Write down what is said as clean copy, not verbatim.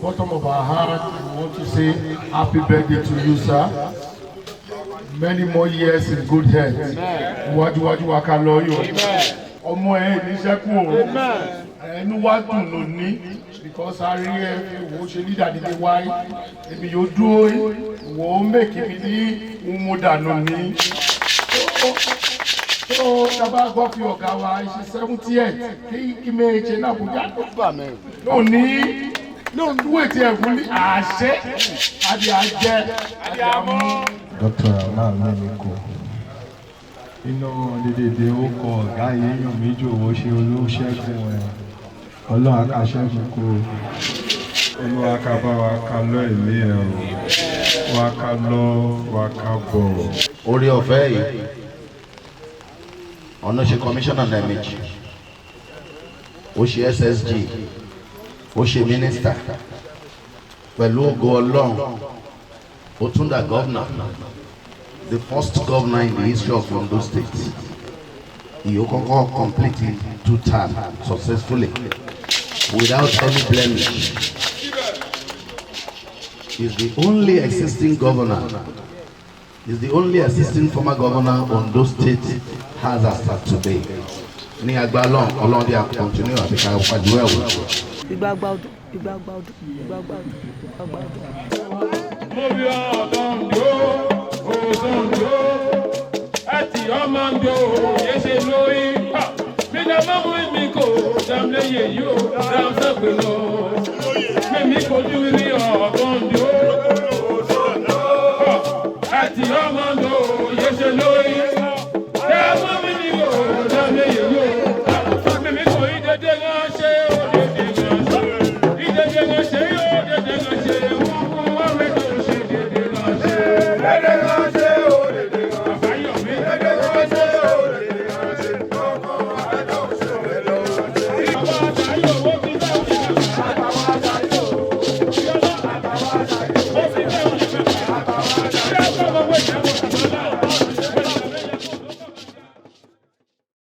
bottom of our heart, we want to say happy birthday to you, sir. Many more years in good health. Wájú wa ká lọ yọ. Ọmọ ẹ ní sẹ́kù o. Ẹnu wá dùn lónìí because a rí ẹ wo ṣe leader ní wáyé. Èmi yóò dúró wò ó mèkì mi ní mo dànù ní. So dábà gbọ́ fi ọ̀gá wa ṣe 78 kí méje náà bóyá tó gbà mẹ́rin. Lónìí wéètì ẹ̀fún ní àṣẹ adìajẹ adìamọ́. Dr. Mimiko inú dédédé ó kọ ọ̀gá yíyan méjì owó ṣe Olúṣẹ́gun ẹ̀ Ọlọ́run akáṣẹ́gun kó Olúwa ká bá wa ká lọ ilé ẹ̀ o wa ká lọ wa ká bọ̀. Orí ọ̀fẹ́ yìí ọ̀nà ṣe kọmíṣánná lẹ́ẹ̀mejì ó ṣe SSG ó ṣe mínísítà pẹ̀lú ògo Ọlọ́run ó tún dà gọ́vnà, the first governor in the history of Ondo State. He kọ́kọ́ completely 2 terms successfully without any blemish. He's the only existing governor. He's the only existing former governor Ondo State has as of today. Ní agbálọ̀ Ọlọ́run díẹ̀ continue àti ká pàdé ẹ̀wọ̀. Ìgbàgbà ọdún. Ondo, ati Ondo, yese lórí. Mi na mamu Mimiko, damle ye yo, dam se pelo.